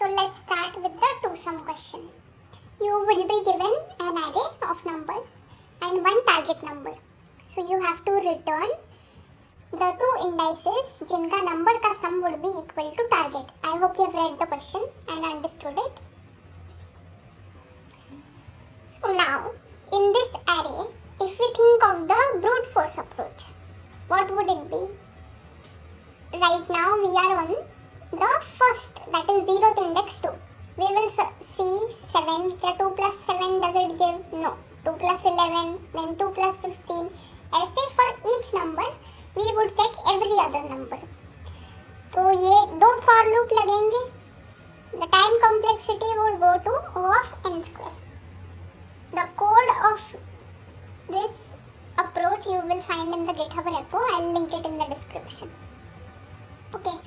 So let's start with the two-sum question. You will be given an array of numbers and one target number. So you have to return the two indices जिनका number का sum would be equal to target. I hope you have read the question and understood it. So now in this array, if we think of the brute force approach, what would it be? Right now we are on the first, that is 0th index 2. We will see 7. क्या 2 plus 7 does it give? No. 2 plus 11, then 2 plus 15. ऐसे for each number we would check every other number. तो ये दो for loop लगेंगे. The time complexity would go to O of n square. The code of this approach you will find in the GitHub repo. I'll link it in the description. Okay.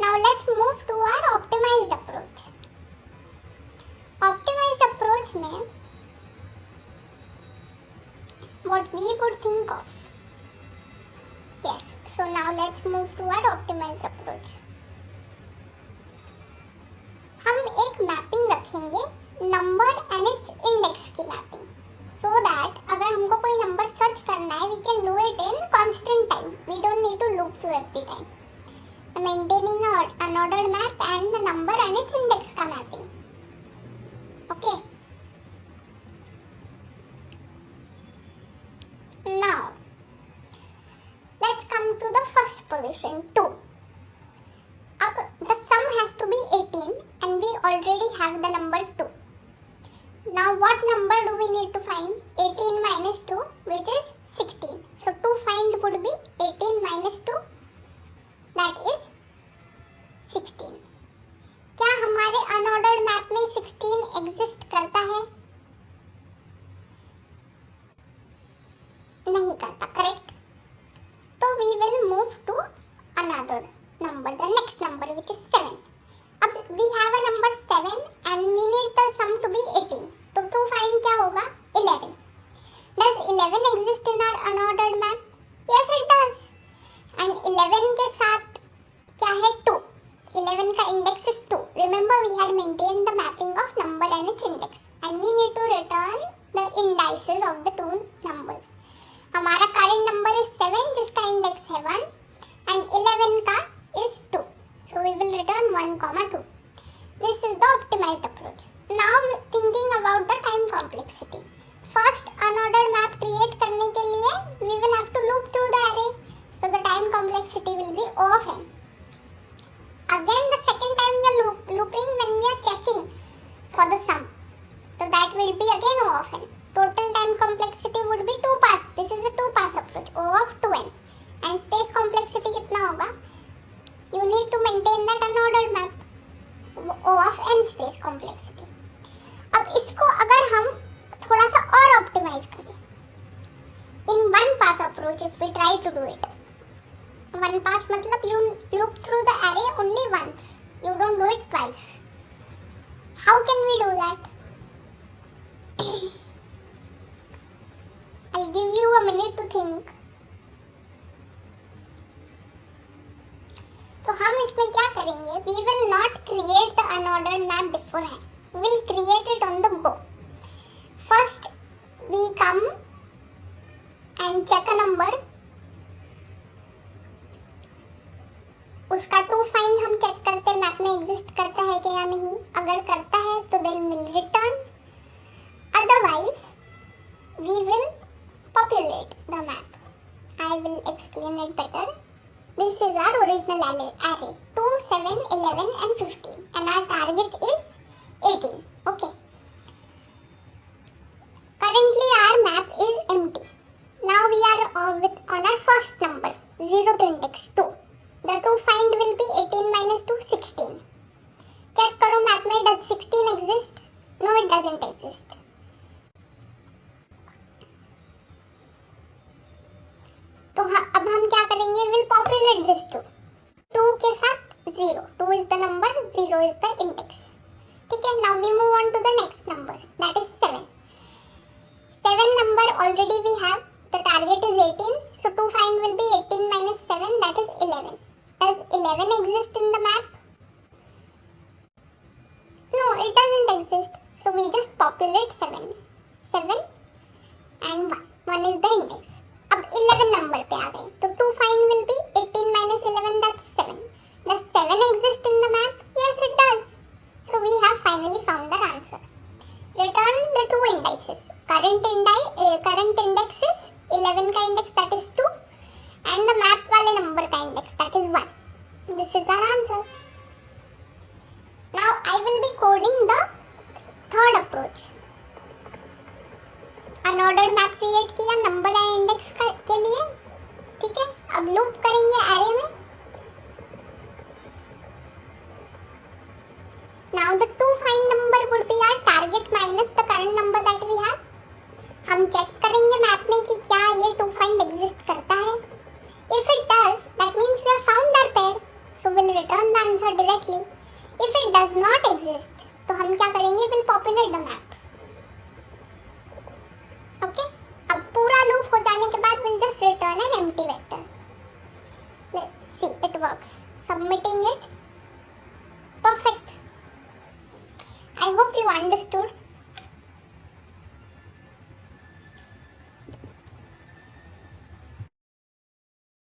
Now let's move to our optimized approach. Optimized approach में what we would think of. Yes, so now let's move to our optimized approach. हम एक mapping रखेंगे number and it's index की mapping, so that अगर हमको कोई number search करना है we can do it in constant time. We don't need to loop through every time. Maintaining an unordered map and the number and its index का mapping. Okay. Now, let's come to the first position, 2. अब the sum has to be 18 and we already have the number 2. Now what number do we need to find? 18 minus 2, which is 16. So to find would be 18 minus 2. That is 16. क्या हमारे unordered map में 16 exist करता है? नहीं करता, correct? तो we will move to another number, the next number, which is 7. अब we have a number 7 and we need the sum to be 18. तो to find क्या होगा? 11. Does 11 exist in our unordered map? Yes, it does. And 11 के साथ क्या है 2. 11 का index is 2. Remember we had maintained the mapping of number and its index and we need to return the indices of the two numbers. हमारा current number is 7 जिसका index है 1 and 11 का is 2. So we will return 1, 2. This is the optimized approach. Now thinking about the time complexity. First unordered map create करने के लिए we will have to loop through the array. So the time complexity will be O of n. Again the second time we are looping when we are checking for the sum. So that will be again O of n. Total time complexity would be 2 pass. This is a 2 pass approach. O of 2n. And space complexity कितना होगा? You need to maintain that unordered map. O of n space complexity. अब इसको अगर हम थोड़ा सा और optimise करें, in one pass approach if we try to do it. One pass मतलब you loop through the array only once. You don't do it twice. How can we do that? I'll give you a minute to think. तो हम इसमें क्या करेंगे? We will not create the unordered map beforehand. We will create it on the go. First, we come and check a number. उसका to find हम check करते हैं map में एग्जिस्ट करता है कि या नहीं. अगर करता है तो then will return, otherwise we will populate the map. I will explain it better. This is our original array 2, 7, 11 and 15 and our target is 18. Okay. Currently our map is empty. Now we are on our first number, 0th index 2. The to find will be 18 minus 2, 16. Check करो map में does 16 exist? No, it doesn't exist. तो अब हम क्या करेंगे? We'll populate this 2. 2 के साथ 0. 2 is the number, 0 is the index. ठीक है? Now we move on to the next number. That is 7. 7 number already we have. The target is 18. So to find will be 18 minus 7, that is 11. Does 11 exist in the map? it doesn't exist. So we just populate 7. 7 and 1. 1 is the index. अब 11 number पे आ गए तो to find will be 18 minus 11, that's 7. Does 7 exist in the map? Yes, it does. So we have finally found our answer. Return the two indices. Current index is 11 का index, that is 2, and the map वाले number का index, that is 1. This is our answer. Now I will be coding the third approach. Unordered map create किया number and index के लिए, ठीक है. अब loop करेंगे एरे में. Now the to find number would be our target minus the current number that we have. हम check करेंगे मैप में कि क्या ये टू फाइंड एग्जिस्ट करता है. If it does, that means we have found our pair, so will return the answer directly. If it does not exist, तो हम क्या करेंगे, will populate the map. Okay. अब पूरा लूप हो जाने के बाद will just return an empty vector. Let's see it works. Submitting it.